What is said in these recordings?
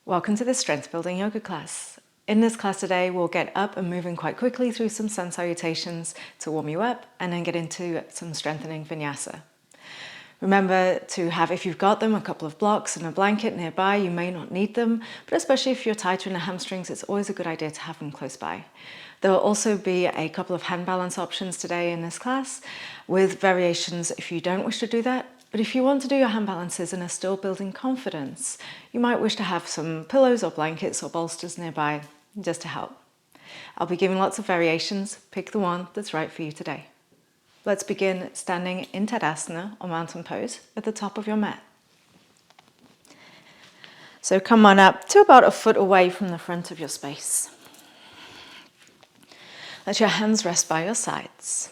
Welcome to this strength building yoga class. In this class today, we'll get up and moving quite quickly through some sun salutations to warm you up and then get into some strengthening vinyasa. Remember to have, if you've got them, a couple of blocks and a blanket nearby. You may not need them, but especially if you're tighter in the hamstrings, it's always a good idea to have them close by. There will also be a couple of hand balance options today in this class with variations if you don't wish to do that. But if you want to do your hand balances and are still building confidence, you might wish to have some pillows or blankets or bolsters nearby just to help. I'll be giving lots of variations. Pick the one that's right for you today. Let's begin standing in Tadasana or mountain pose at the top of your mat. So come on up to about a foot away from the front of your space. Let your hands rest by your sides.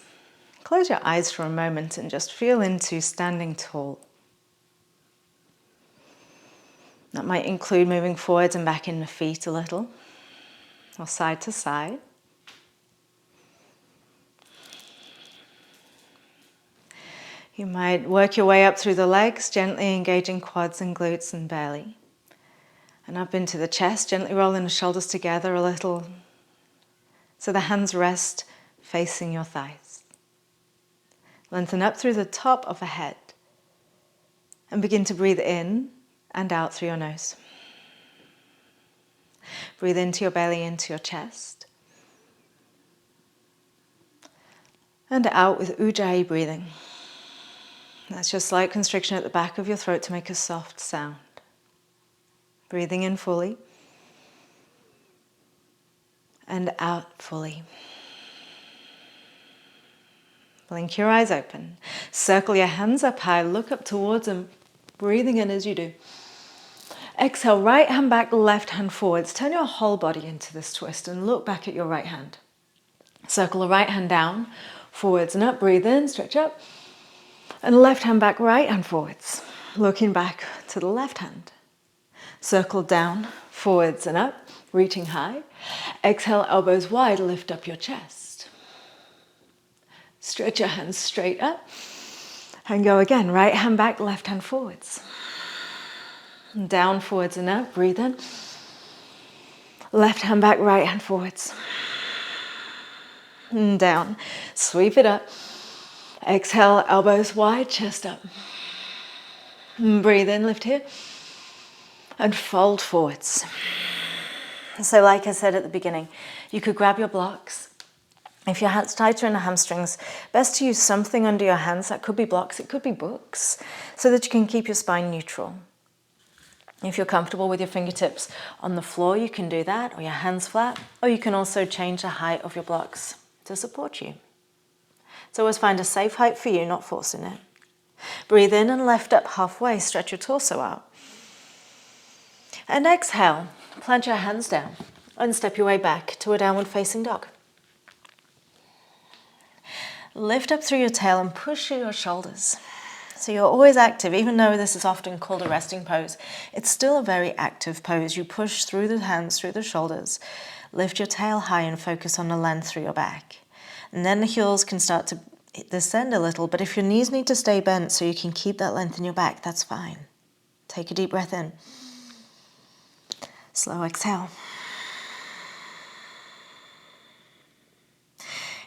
Close your eyes for a moment and just feel into standing tall. That might include moving forwards and back in the feet a little, or side to side. You might work your way up through the legs, gently engaging quads and glutes and belly. And up into the chest, gently rolling the shoulders together a little so the hands rest facing your thighs. Lengthen up through the top of the head and begin to breathe in and out through your nose. Breathe into your belly, into your chest. And out with Ujjayi breathing. That's your slight constriction at the back of your throat to make a soft sound. Breathing in fully and out fully. Blink your eyes open. Circle your hands up high, look up towards them, breathing in as you do. Exhale, right hand back, left hand forwards. Turn your whole body into this twist and look back at your right hand. Circle the right hand down, forwards and up, breathe in, stretch up. And left hand back, right hand forwards. Looking back to the left hand. Circle down, forwards and up, reaching high. Exhale, elbows wide, lift up your chest. Stretch your hands straight up and go again. Right hand back, left hand forwards. Down, forwards and up, breathe in. Left hand back, right hand forwards. And down, sweep it up. Exhale, elbows wide, chest up. And breathe in, lift here. And fold forwards. So like I said at the beginning, you could grab your blocks. If your hands tighter in the hamstrings, best to use something under your hands. That could be blocks, it could be books, so that you can keep your spine neutral. If you're comfortable with your fingertips on the floor, you can do that, or your hands flat, or you can also change the height of your blocks to support you. So always find a safe height for you, not forcing it. Breathe in and lift up halfway, stretch your torso out. And exhale, plant your hands down and step your way back to a downward facing dog. Lift up through your tail and push through your shoulders. So you're always active, even though this is often called a resting pose. It's still a very active pose. You push through the hands, through the shoulders. Lift your tail high and focus on the length through your back. And then the heels can start to descend a little, but if your knees need to stay bent so you can keep that length in your back, that's fine. Take a deep breath in. Slow exhale.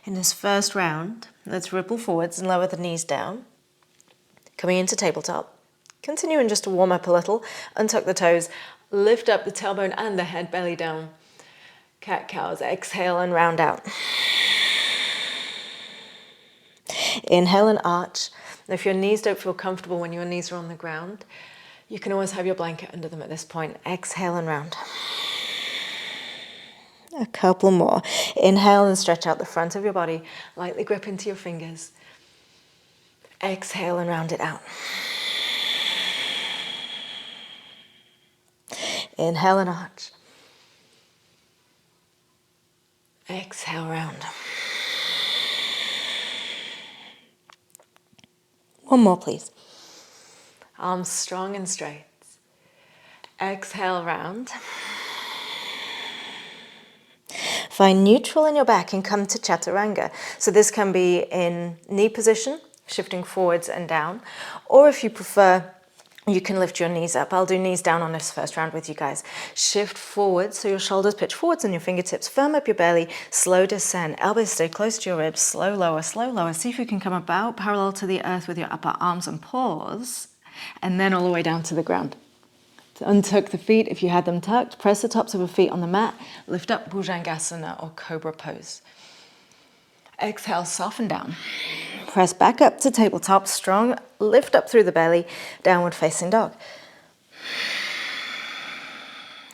In this first round, let's ripple forwards and lower the knees down. Coming into tabletop. Continuing just to warm up a little. Untuck the toes. Lift up the tailbone and the head, belly down. Cat-cows. Exhale and round out. Inhale and arch. And if your knees don't feel comfortable when your knees are on the ground, you can always have your blanket under them at this point. Exhale and round. A couple more. Inhale and stretch out the front of your body. Lightly grip into your fingers. Exhale and round it out. Inhale and arch. Exhale, round. One more, please. Arms strong and straight. Exhale, round. Find neutral in your back and come to chaturanga. So this can be in knee position, shifting forwards and down, or if you prefer, You can lift your knees up. I'll do knees down on this first round with you guys. Shift forward, so your shoulders pitch forwards and your fingertips firm up your belly. Slow descend. Elbows stay close to your ribs. Slow lower, slow lower. See if you can come about parallel to the earth with your upper arms and pause. And then all the way down to the ground. So untuck the feet if you had them tucked. Press the tops of your feet on the mat. Lift up Bhujangasana or Cobra pose. Exhale, soften down. Press back up to tabletop, strong. Lift up through the belly, downward facing dog.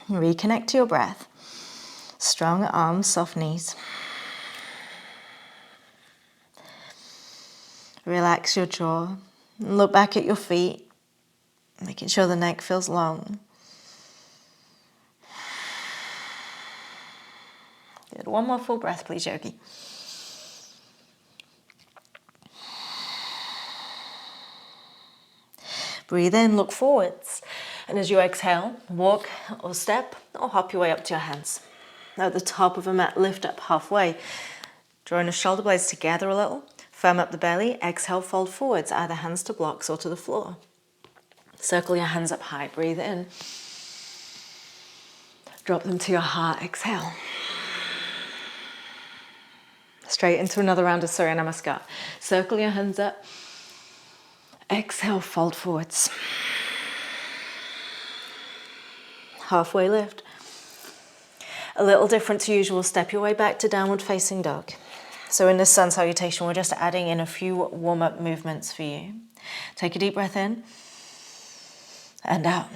Reconnect to your breath. Strong arms, soft knees. Relax your jaw. Look back at your feet, making sure the neck feels long. Good. One more full breath, please, yogi. Breathe in, look forwards. And as you exhale, walk or step or hop your way up to your hands. Now at the top of a mat, lift up halfway. Drawing the shoulder blades together a little. Firm up the belly. Exhale, fold forwards, either hands to blocks or to the floor. Circle your hands up high. Breathe in. Drop them to your heart. Exhale. Straight into another round of Surya Namaskar. Circle your hands up. Exhale, fold forwards. Halfway lift. A little different to usual, step your way back to downward facing dog. So in this sun salutation, we're just adding in a few warm-up movements for you. Take a deep breath in and out.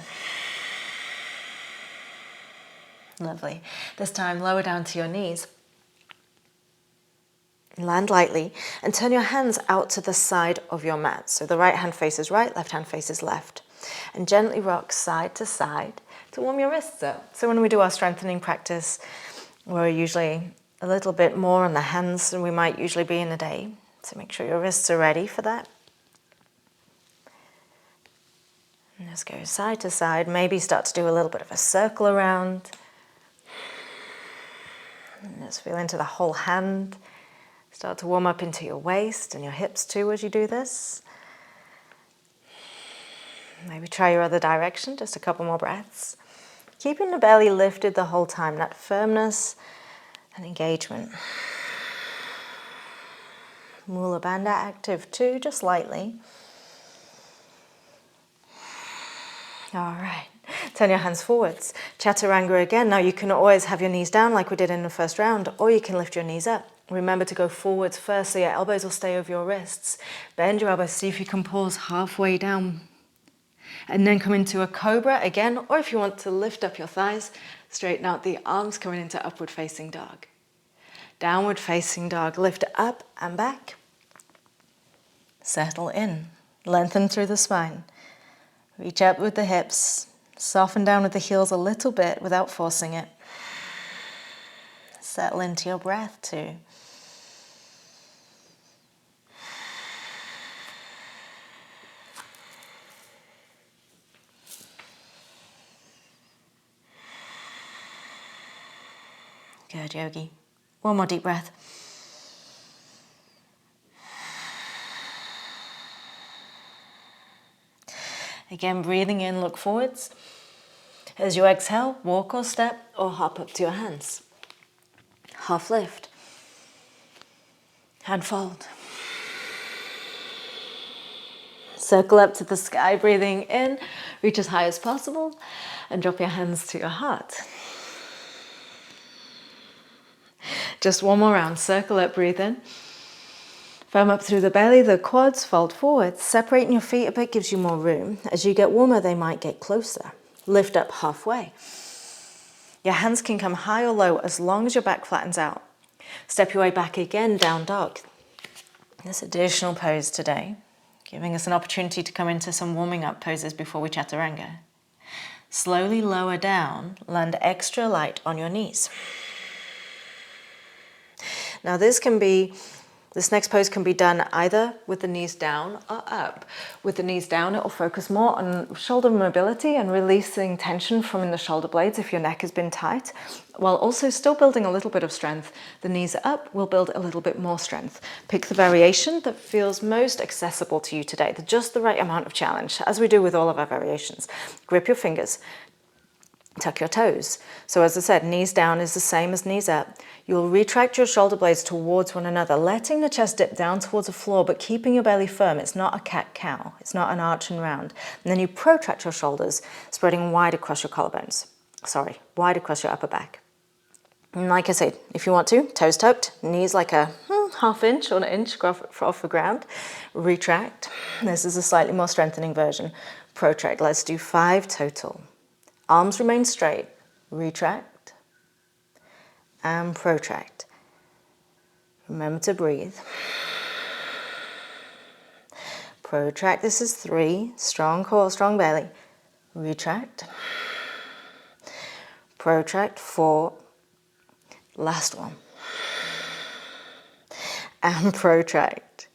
Lovely. This time, lower down to your knees. Land lightly and turn your hands out to the side of your mat. So the right hand faces right, left hand faces left. And gently rock side to side to warm your wrists up. So when we do our strengthening practice, we're usually a little bit more on the hands than we might usually be in a day. So make sure your wrists are ready for that. And just go side to side. Maybe start to do a little bit of a circle around. And just feel into the whole hand. Start to warm up into your waist and your hips too as you do this. Maybe try your other direction, just a couple more breaths. Keeping the belly lifted the whole time, that firmness and engagement. Mula Bandha active too, just lightly. All right, turn your hands forwards. Chaturanga again. Now you can always have your knees down like we did in the first round, or you can lift your knees up. Remember to go forwards first so your elbows will stay over your wrists. Bend your elbows, see if you can pause halfway down. And then come into a cobra again, or if you want to lift up your thighs, straighten out the arms, coming into upward facing dog. Downward facing dog, lift up and back. Settle in, lengthen through the spine. Reach up with the hips, soften down with the heels a little bit without forcing it. Settle into your breath too. Good, yogi. One more deep breath. Again, breathing in, look forwards. As you exhale, walk or step or hop up to your hands. Half lift. Hand fold. Circle up to the sky, breathing in. Reach as high as possible and drop your hands to your heart. Just one more round. Circle up, breathe in. Firm up through the belly, the quads, fold forward. Separating your feet a bit gives you more room. As you get warmer, they might get closer. Lift up halfway. Your hands can come high or low as long as your back flattens out. Step your way back again, down dog. This additional pose today, giving us an opportunity to come into some warming up poses before we chaturanga. Slowly lower down, land extra light on your knees. Now this can be This next pose can be done either with the knees down or up. With the knees down, it will focus more on shoulder mobility and releasing tension from in the shoulder blades if your neck has been tight, while also still building a little bit of strength. The knees up will build a little bit more strength. Pick the variation that feels most accessible to you today, just the right amount of challenge, as we do with all of our variations. Grip your fingers. Tuck your toes. So as I said, knees down is the same as knees up. You'll retract your shoulder blades towards one another, letting the chest dip down towards the floor, but keeping your belly firm. It's not a cat-cow. It's not an arch and round. And then you protract your shoulders, spreading wide across your collarbones. Wide across your upper back. And like I said, if you want to, toes tucked, knees like a half inch or an inch off the ground. Retract. This is a slightly more strengthening version. Protract. Let's do 5 total. Arms remain straight, retract, and protract. Remember to breathe. Protract, this is 3, strong core, strong belly. Retract. Protract, 4, last one. And protract.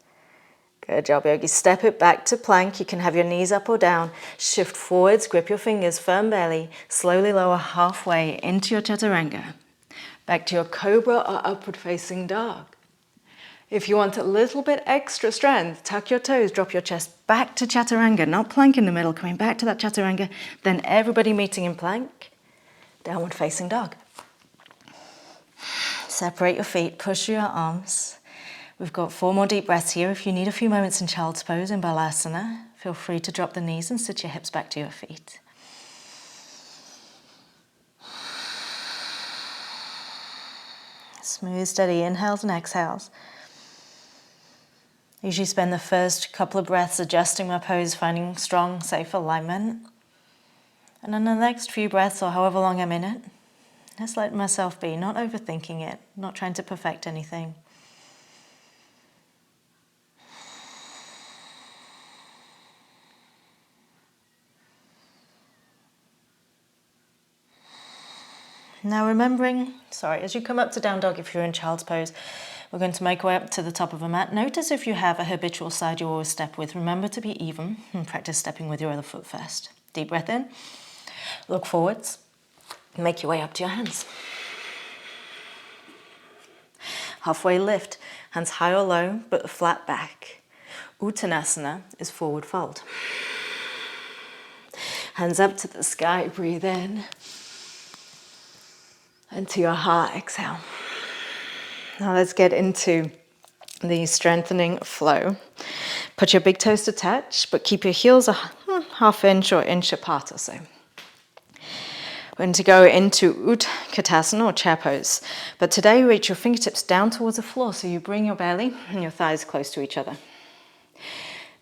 Good job, yogis. Step it back to plank. You can have your knees up or down. Shift forwards, grip your fingers, firm belly. Slowly lower halfway into your chaturanga. Back to your cobra or upward facing dog. If you want a little bit extra strength, tuck your toes, drop your chest back to chaturanga, not plank in the middle, coming back to that chaturanga. Then everybody meeting in plank, downward facing dog. Separate your feet, push your arms. We've got 4 more deep breaths here. If you need a few moments in child's pose in balasana, feel free to drop the knees and sit your hips back to your feet. Smooth, steady inhales and exhales. Usually spend the first couple of breaths adjusting my pose, finding strong, safe alignment. And then the next few breaths, or however long I'm in it, just let myself be, not overthinking it, not trying to perfect anything. Now remembering, as you come up to down dog, if you're in child's pose, we're going to make our way up to the top of a mat. Notice if you have a habitual side you always step with. Remember to be even and practice stepping with your other foot first. Deep breath in, look forwards, make your way up to your hands. Halfway lift, hands high or low, but flat back. Uttanasana is forward fold. Hands up to the sky, breathe in. And to your heart, exhale. Now let's get into the strengthening flow. Put your big toes to touch, but keep your heels a half inch or inch apart or so. We're going to go into Utkatasana or chair pose. But today reach your fingertips down towards the floor so you bring your belly and your thighs close to each other.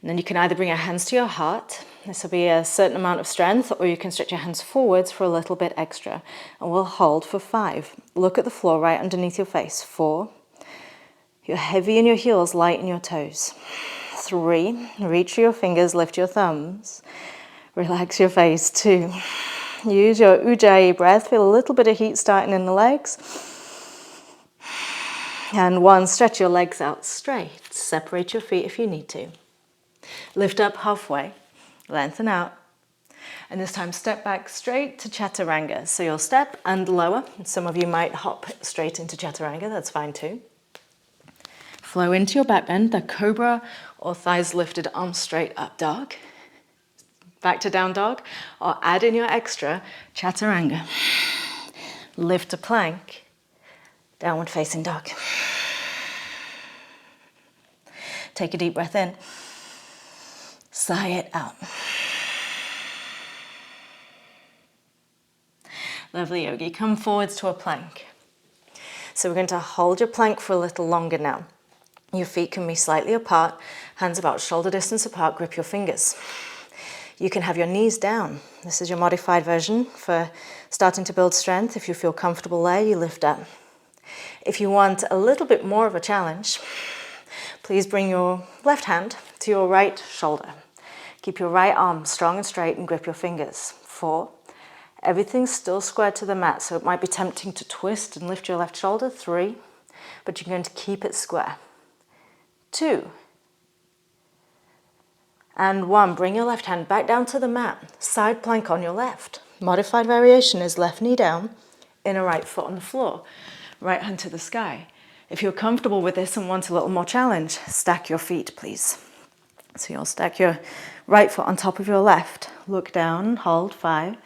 And then you can either bring your hands to your heart. This will be a certain amount of strength, or you can stretch your hands forwards for a little bit extra. And we'll hold for 5. Look at the floor right underneath your face. 4. You're heavy in your heels, light in your toes. 3. Reach for your fingers, lift your thumbs. Relax your face. 2. Use your Ujjayi breath. Feel a little bit of heat starting in the legs. And 1. Stretch your legs out straight. Separate your feet if you need to. Lift up halfway, lengthen out, and this time step back straight to chaturanga. So you'll step and lower. Some of you might hop straight into chaturanga, that's fine too. Flow into your back bend, the cobra or thighs lifted, arms straight up dog. Back to down dog, or add in your extra chaturanga. Lift to plank, downward facing dog. Take a deep breath in. Sigh it out. Lovely, yogi. Come forwards to a plank. So we're going to hold your plank for a little longer now. Your feet can be slightly apart, hands about shoulder distance apart, grip your fingers. You can have your knees down. This is your modified version for starting to build strength. If you feel comfortable there, you lift up. If you want a little bit more of a challenge, please bring your left hand to your right shoulder. Keep your right arm strong and straight and grip your fingers. 4. Everything's still squared to the mat, so it might be tempting to twist and lift your left shoulder. 3. But you're going to keep it square. 2, and 1. Bring your left hand back down to the mat, side plank on your left. Modified variation is left knee down, inner right foot on the floor, right hand to the sky. If you're comfortable with this and want a little more challenge, stack your feet, please. So you'll stack your right foot on top of your left. Look down, hold, 5.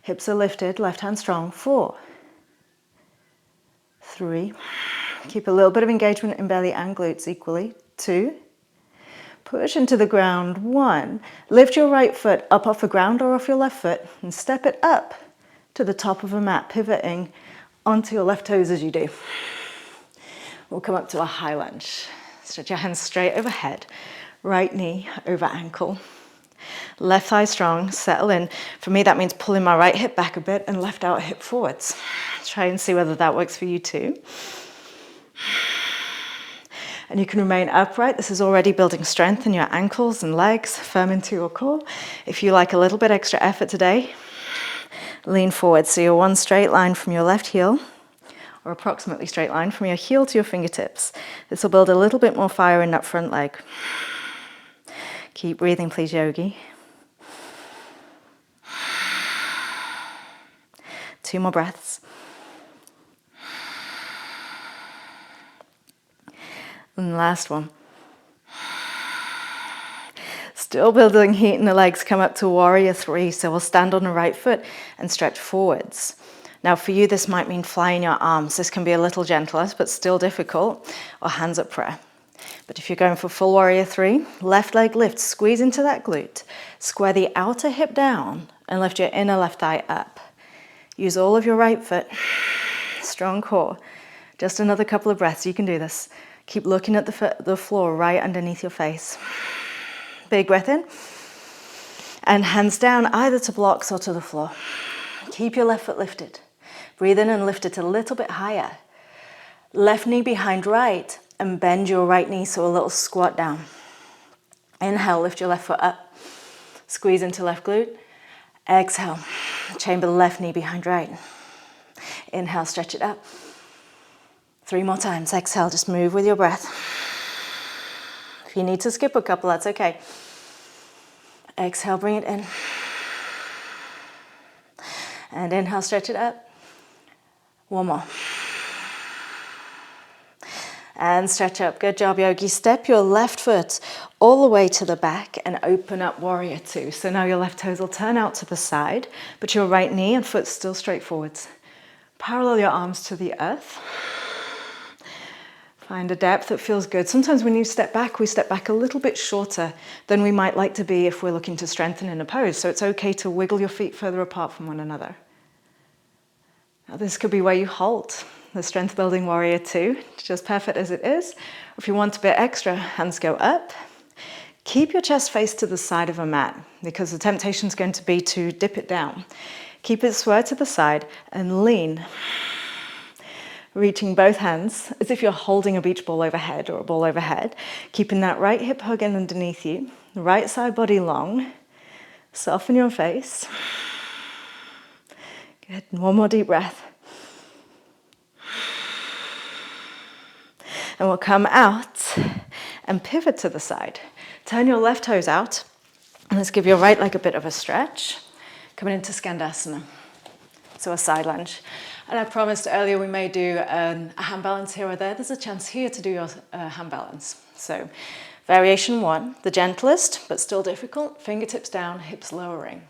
Hips are lifted, left hand strong, 4. 3. Keep a little bit of engagement in belly and glutes equally, 2. Push into the ground, 1. Lift your right foot up off the ground or off your left foot and step it up to the top of a mat, pivoting onto your left toes as you do. We'll come up to a high lunge. Stretch your hands straight overhead, right knee over ankle. Left thigh strong, settle in. For me, that means pulling my right hip back a bit and left out hip forwards. Try and see whether that works for you too. And you can remain upright. This is already building strength in your ankles and legs, firm into your core. If you like a little bit extra effort today, lean forward. So you're one straight line from your left heel, or approximately straight line from your heel to your fingertips. This will build a little bit more fire in that front leg. Keep breathing, please, yogi. 2 more breaths. And last one. Still building heat in the legs, come up to warrior 3. So we'll stand on the right foot and stretch forwards. Now for you, this might mean flying your arms. This can be a little gentler, but still difficult, or hands up prayer. But if you're going for full warrior 3, left leg lift, squeeze into that glute. Square the outer hip down and lift your inner left thigh up. Use all of your right foot. Strong core. Just another couple of breaths. You can do this. Keep looking at the floor right underneath your face. Big breath in. And hands down either to blocks or to the floor. Keep your left foot lifted. Breathe in and lift it a little bit higher. Left knee behind right and bend your right knee, so a little squat down. Inhale, lift your left foot up. Squeeze into left glute. Exhale, chamber left knee behind right. Inhale, stretch it up. 3 more times. Exhale, just move with your breath. If you need to skip a couple, that's okay. Exhale, bring it in. And inhale, stretch it up. 1 more. And stretch up. Good job, yogi. Step your left foot all the way to the back and open up warrior 2. So now your left toes will turn out to the side, but your right knee and foot still straight forwards. Parallel your arms to the earth. Find a depth that feels good. Sometimes when you step back, we step back a little bit shorter than we might like to be if we're looking to strengthen in a pose. So it's okay to wiggle your feet further apart from one another. Now this could be where you halt. The strength building warrior 2, just perfect as it is. If you want a bit extra, hands go up. Keep your chest face to the side of a mat because the temptation is going to be to dip it down. Keep it square to the side and lean. Reaching both hands as if you're holding a beach ball overhead or a ball overhead. Keeping that right hip hugging underneath you. The right side body long. Soften your face. Good. 1 more deep breath. And we'll come out and pivot to the side. Turn your left toes out. And let's give your right leg a bit of a stretch. Coming into skandasana. So a side lunge. And I promised earlier we may do a hand balance here or there. There's a chance here to do your hand balance. So variation 1, the gentlest, but still difficult. Fingertips down, hips lowering.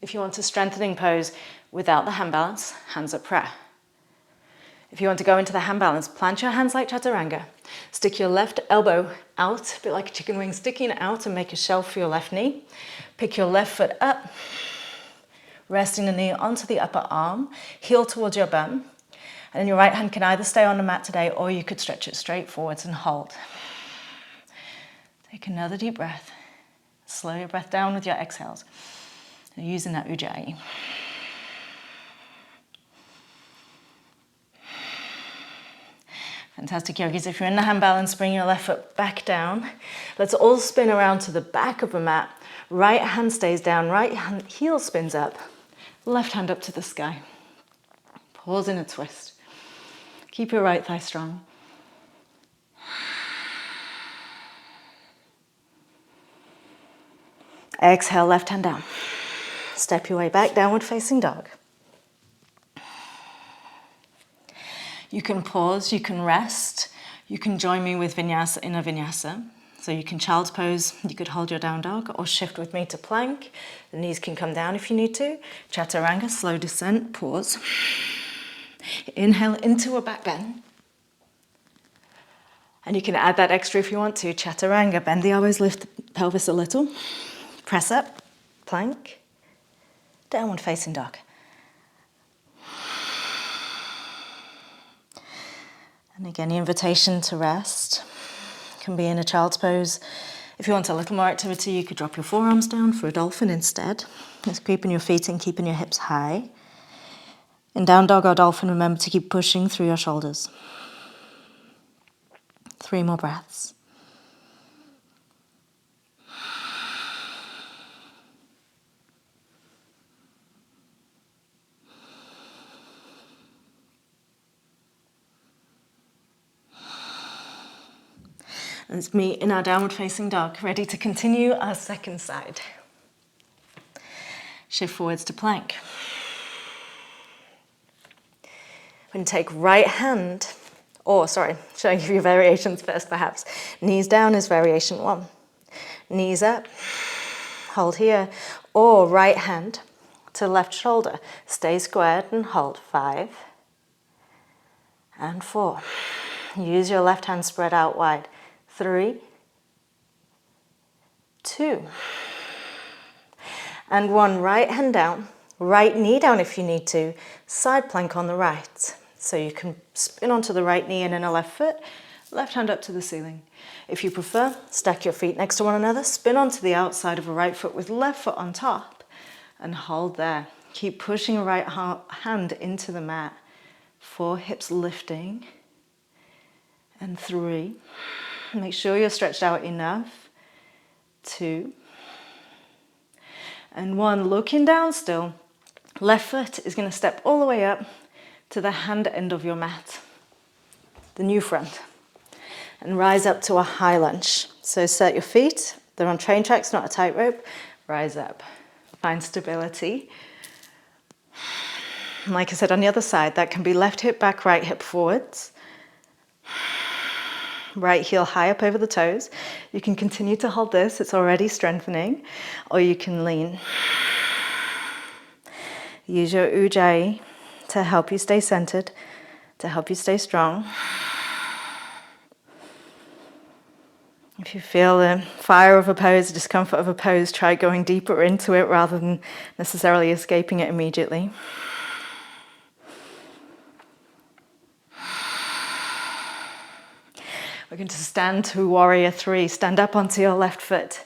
If you want a strengthening pose without the hand balance, hands up prayer. If you want to go into the hand balance, plant your hands like chaturanga. Stick your left elbow out, a bit like a chicken wing, sticking it out and make a shelf for your left knee. Pick your left foot up, resting the knee onto the upper arm, heel towards your bum. And then your right hand can either stay on the mat today or you could stretch it straight forwards and hold. Take another deep breath. Slow your breath down with your exhales. And using that ujjayi. Fantastic, yogis. If you're in the hand balance, bring your left foot back down. Let's all spin around to the back of the mat. Right hand stays down, right hand heel spins up. Left hand up to the sky. Pause in a twist. Keep your right thigh strong. Exhale, left hand down. Step your way back, downward facing dog. You can pause, you can rest, you can join me with vinyasa in a vinyasa. So you can child's pose, you could hold your down dog, or shift with me to plank. The knees can come down if you need to. Chaturanga, slow descent, pause. Inhale into a back bend. And you can add that extra if you want to. Chaturanga, bend the elbows, lift the pelvis a little. Press up, plank, downward facing dog. And again, the invitation to rest can be in a child's pose. If you want a little more activity, you could drop your forearms down for a dolphin instead. Just keeping your feet in, keeping your hips high. In down dog or dolphin, remember to keep pushing through your shoulders. 3 more breaths. Let's meet in our downward facing dog, ready to continue our second side. Shift forwards to plank. We're going to take right hand, showing you variations first perhaps. Knees down is variation 1. Knees up, hold here, or right hand to left shoulder. Stay squared and hold 5 and 4. Use your left hand spread out wide. 3, 2, and 1. Right hand down, right knee down if you need to, side plank on the right. So you can spin onto the right knee and in a left foot, left hand up to the ceiling. If you prefer, stack your feet next to one another, spin onto the outside of a right foot with left foot on top, and hold there. Keep pushing a right hand into the mat. 4, hips lifting, and 3. Make sure you're stretched out enough. 2. And 1, looking down still. Left foot is going to step all the way up to the hand end of your mat, the new front, and rise up to a high lunge. So set your feet. They're on train tracks, not a tightrope. Rise up. Find stability. Like I said, on the other side, that can be left hip back, right hip forwards. Right heel high up over the toes. You can continue to hold this, it's already strengthening, or you can lean. Use your ujjayi to help you stay centered, to help you stay strong. If you feel the fire of a pose, the discomfort of a pose, try going deeper into it rather than necessarily escaping it immediately. We're going to stand to warrior 3. Stand up onto your left foot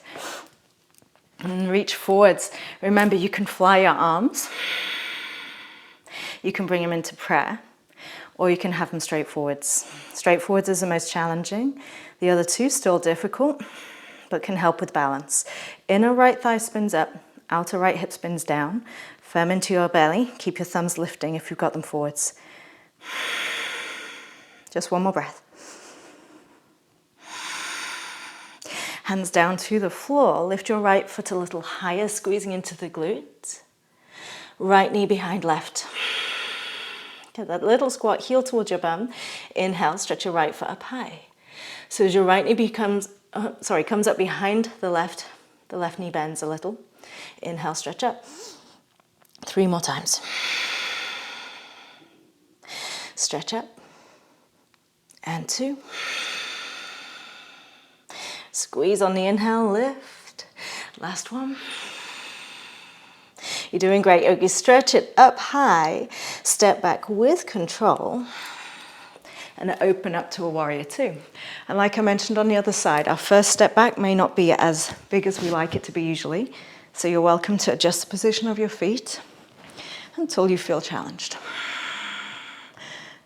and reach forwards. Remember, you can fly your arms. You can bring them into prayer, or you can have them straight forwards. Straight forwards is the most challenging. The other 2 still difficult, but can help with balance. Inner right thigh spins up, outer right hip spins down. Firm into your belly. Keep your thumbs lifting if you've got them forwards. Just 1 more breath. Hands down to the floor. Lift your right foot a little higher, squeezing into the glutes. Right knee behind left. Get that little squat, heel towards your bum. Inhale, stretch your right foot up high. So as your right knee comes up behind the left knee bends a little. Inhale, stretch up. 3 more times. Stretch up. And 2. Squeeze on the inhale, lift. Last one. You're doing great, yogis. Stretch it up high. Step back with control. And open up to a warrior 2. And like I mentioned on the other side, our first step back may not be as big as we like it to be usually. So you're welcome to adjust the position of your feet until you feel challenged.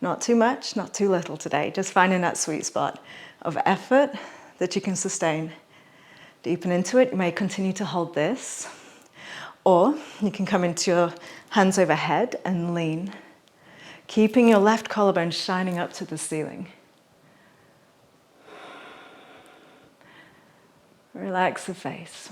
Not too much, not too little today. Just finding that sweet spot of effort that you can sustain. Deepen into it. You may continue to hold this, or you can come into your hands overhead and lean, keeping your left collarbone shining up to the ceiling. Relax the face.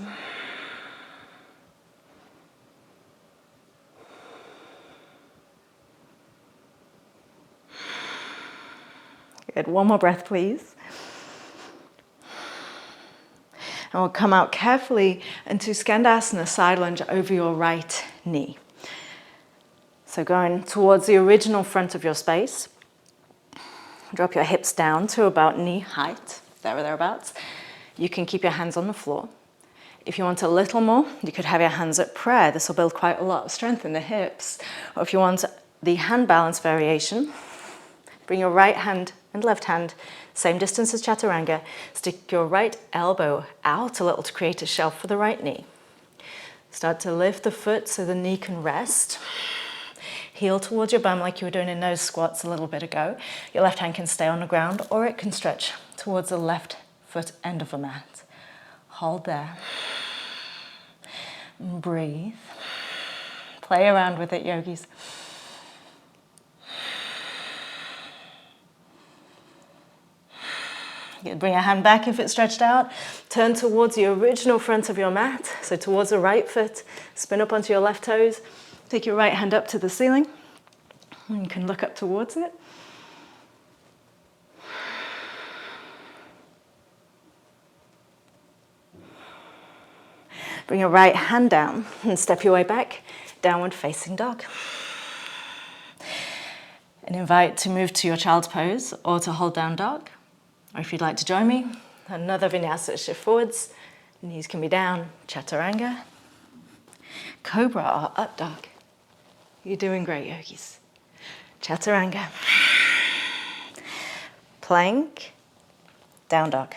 Good, one more breath, please. And we'll come out carefully into skandasana, side lunge over your right knee. So going towards the original front of your space. Drop your hips down to about knee height, there or thereabouts. You can keep your hands on the floor. If you want a little more, you could have your hands at prayer. This will build quite a lot of strength in the hips. Or if you want the hand balance variation, bring your right hand and left hand, same distance as chaturanga. Stick your right elbow out a little to create a shelf for the right knee. Start to lift the foot so the knee can rest. Heel towards your bum like you were doing in those squats a little bit ago. Your left hand can stay on the ground or it can stretch towards the left foot end of the mat. Hold there. Breathe. Play around with it, yogis. You can bring your hand back if it's stretched out. Turn towards the original front of your mat, so towards the right foot. Spin up onto your left toes. Take your right hand up to the ceiling. And you can look up towards it. Bring your right hand down and step your way back, downward facing dog. And invite to move to your child's pose or to hold down dog. Or if you'd like to join me, another vinyasa, shift forwards. Knees can be down, chaturanga. Cobra or up dog. You're doing great, yogis. Chaturanga. Plank, down dog.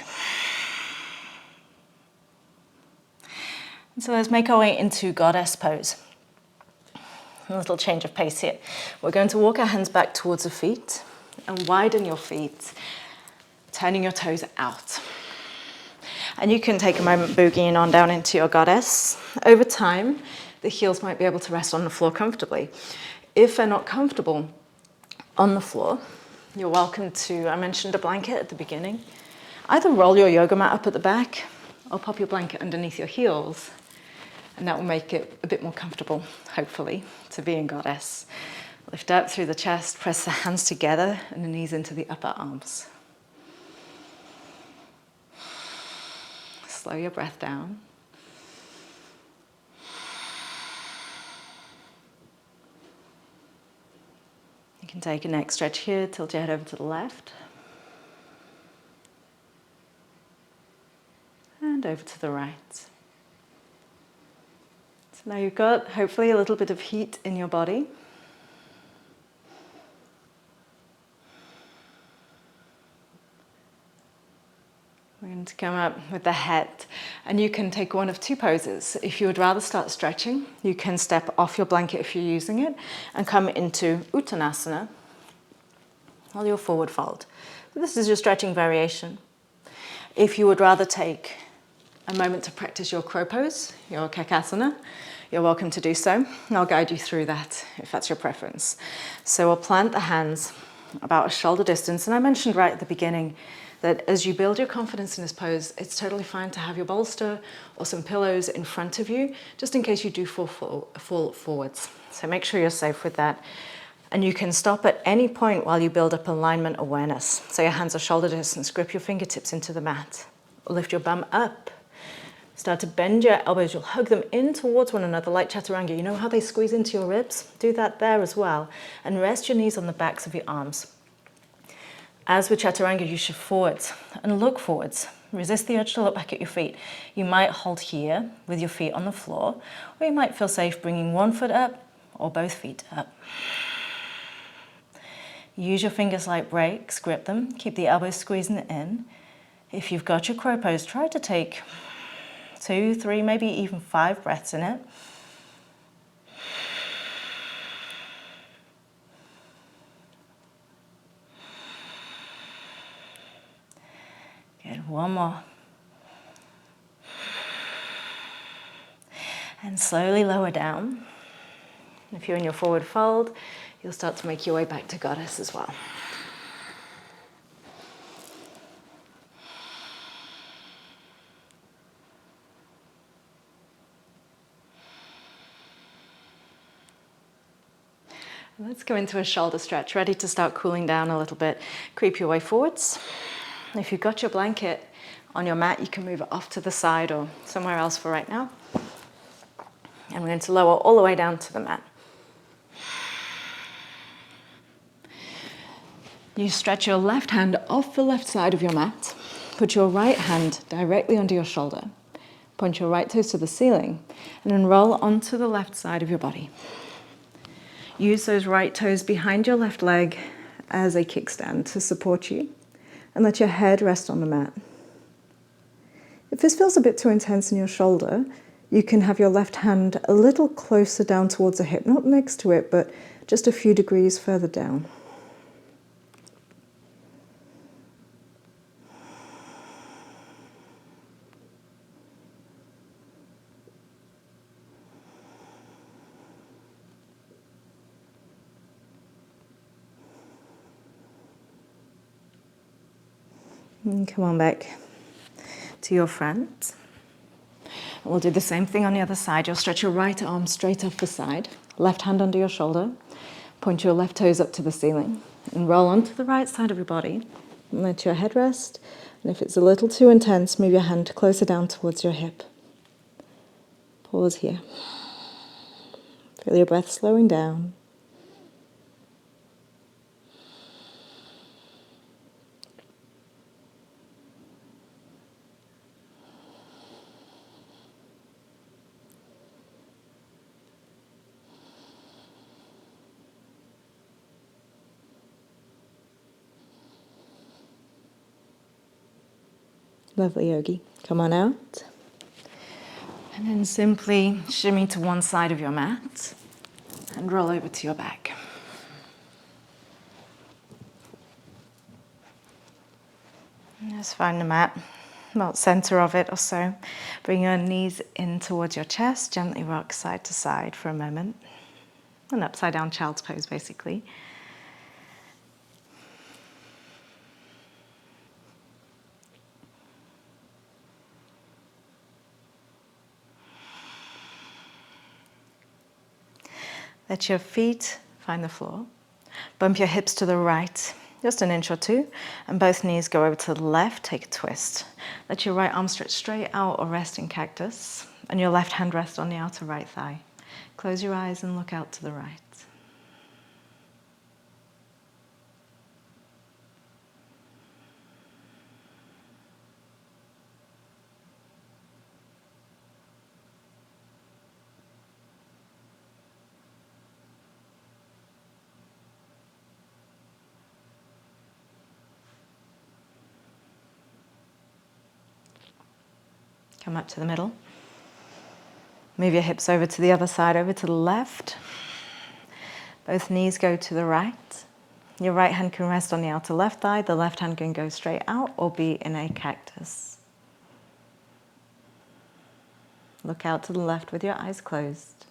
And so let's make our way into goddess pose. A little change of pace here. We're going to walk our hands back towards the feet and widen your feet, turning your toes out. And you can take a moment boogieing on down into your goddess. Over time, the heels might be able to rest on the floor comfortably. If they're not comfortable on the floor, you're welcome to, I mentioned a blanket at the beginning. Either roll your yoga mat up at the back or pop your blanket underneath your heels. And that will make it a bit more comfortable, hopefully, to be in goddess. Lift up through the chest, press the hands together and the knees into the upper arms. Slow your breath down. You can take a neck stretch here, tilt your head over to the left. And over to the right. So now you've got, hopefully, a little bit of heat in your body. We're going to come up with the head, and you can take one of two poses. If you would rather start stretching, you can step off your blanket if you're using it and come into Uttanasana, or your forward fold. So this is your stretching variation. If you would rather take a moment to practice your crow pose, your kakasana, you're welcome to do so, and I'll guide you through that if that's your preference. So we'll plant the hands about a shoulder distance, and I mentioned right at the beginning that as you build your confidence in this pose, it's totally fine to have your bolster or some pillows in front of you, just in case you do fall forwards. So make sure you're safe with that. And you can stop at any point while you build up alignment awareness. So your hands are shoulder distance, grip your fingertips into the mat. Lift your bum up. Start to bend your elbows. You'll hug them in towards one another like chaturanga. You know how they squeeze into your ribs? Do that there as well. And rest your knees on the backs of your arms. As with chaturanga, you shift forwards and look forwards. Resist the urge to look back at your feet. You might hold here with your feet on the floor, or you might feel safe bringing one foot up or both feet up. Use your fingers like brakes, grip them, keep the elbows squeezing in. If you've got your crow pose, try to take 2, 3, maybe even 5 breaths in it. Good, one more. And slowly lower down. If you're in your forward fold, you'll start to make your way back to goddess as well. Let's go into a shoulder stretch, ready to start cooling down a little bit. Creep your way forwards. If you've got your blanket on your mat, you can move it off to the side or somewhere else for right now. And we're going to lower all the way down to the mat. You stretch your left hand off the left side of your mat. Put your right hand directly under your shoulder. Point your right toes to the ceiling and then roll onto the left side of your body. Use those right toes behind your left leg as a kickstand to support you, and let your head rest on the mat. If this feels a bit too intense in your shoulder, you can have your left hand a little closer down towards the hip, not next to it, but just a few degrees further down. And come on back to your front. We'll do the same thing on the other side. You'll stretch your right arm straight off the side, left hand under your shoulder, point your left toes up to the ceiling, and roll onto the right side of your body. And let your head rest. And if it's a little too intense, move your hand closer down towards your hip. Pause here. Feel your breath slowing down. Lovely, yogi. Come on out. And then simply shimmy to one side of your mat and roll over to your back. And just find the mat, about center of it or so. Bring your knees in towards your chest. Gently rock side to side for a moment. An upside down child's pose, basically. Let your feet find the floor. Bump your hips to the right, just an inch or two, and both knees go over to the left. Take a twist. Let your right arm stretch straight out or rest in cactus, and your left hand rest on the outer right thigh. Close your eyes and look out to the right. Come up to the middle. Move your hips over to the other side, over to the left. Both knees go to the right. Your right hand can rest on the outer left thigh. The left hand can go straight out or be in a cactus. Look out to the left with your eyes closed.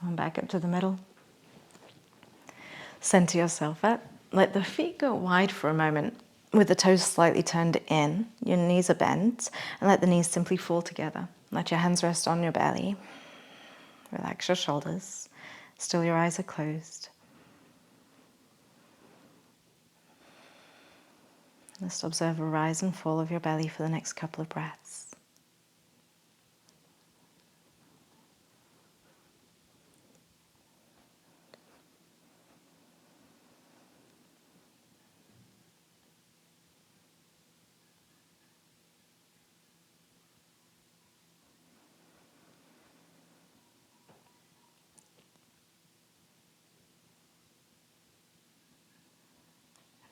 Come on back up to the middle. Center yourself up. Let the feet go wide for a moment with the toes slightly turned in. Your knees are bent, and let the knees simply fall together. Let your hands rest on your belly. Relax your shoulders. Still your eyes are closed. Just observe a rise and fall of your belly for the next couple of breaths.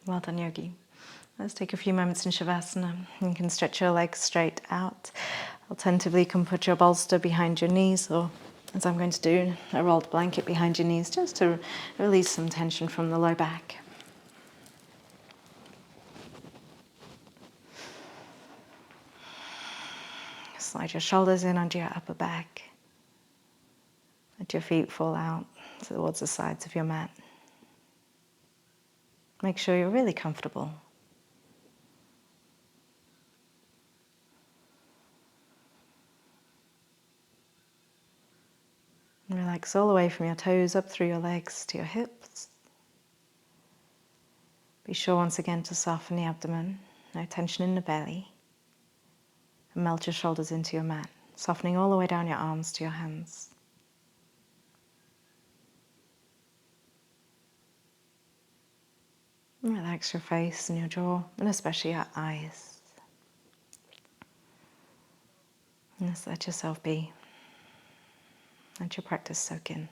Well done, yogi. Let's take a few moments in Savasana. You can stretch your legs straight out. Alternatively, you can put your bolster behind your knees, or as I'm going to do, a rolled blanket behind your knees, just to release some tension from the low back. Slide your shoulders in onto your upper back. Let your feet fall out towards the sides of your mat. Make sure you're really comfortable. And relax all the way from your toes up through your legs to your hips. Be sure once again to soften the abdomen, no tension in the belly. And melt your shoulders into your mat, softening all the way down your arms to your hands. And relax your face and your jaw, and especially your eyes. And just let yourself be. Let your practice soak in.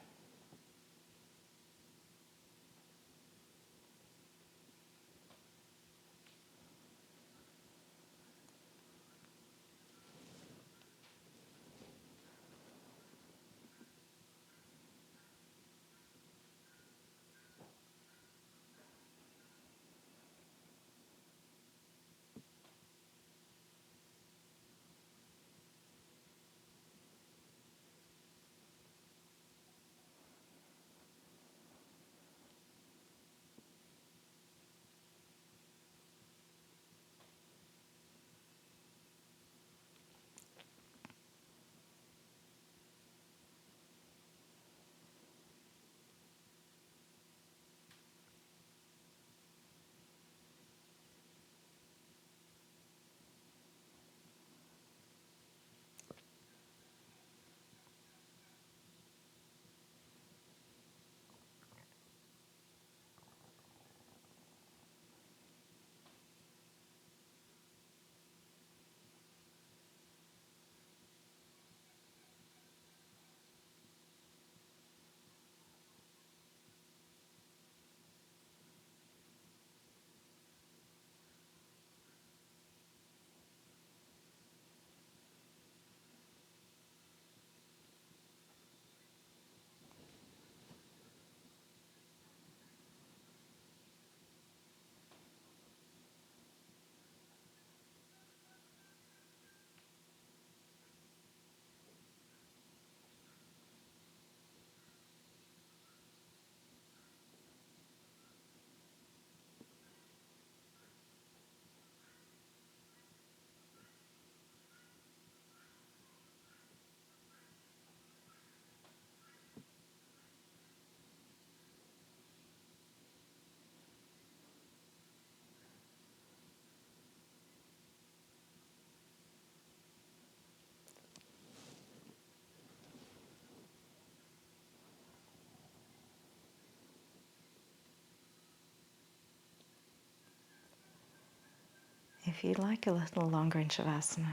If you'd like a little longer in Savasana,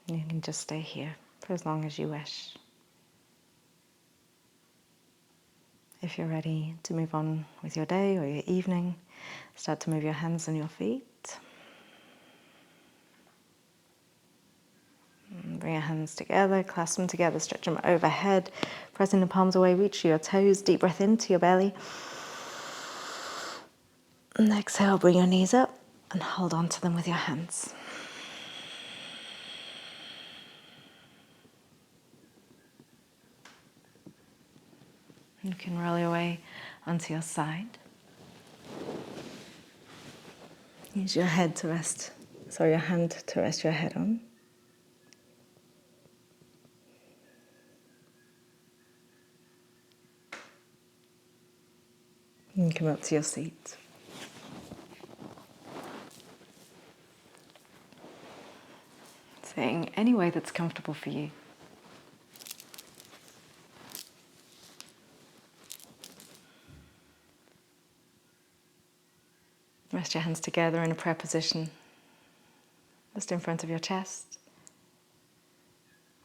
you can just stay here for as long as you wish. If you're ready to move on with your day or your evening, start to move your hands and your feet. And bring your hands together, clasp them together, stretch them overhead, pressing the palms away, reach your toes, deep breath into your belly. And exhale, bring your knees up and hold on to them with your hands. You can roll your way onto your side. Use your hand to rest your head on. And come up to your seat. Sitting any way that's comfortable for you. Rest your hands together in a prayer position, just in front of your chest.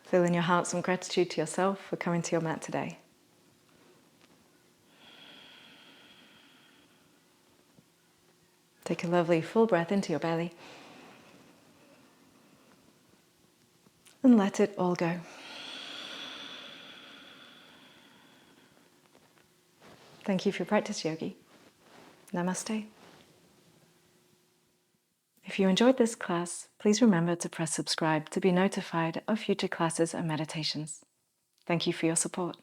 Feel in your heart some gratitude to yourself for coming to your mat today. Take a lovely full breath into your belly and let it all go. Thank you for your practice, yogi. Namaste. If you enjoyed this class, please remember to press subscribe to be notified of future classes and meditations. Thank you for your support.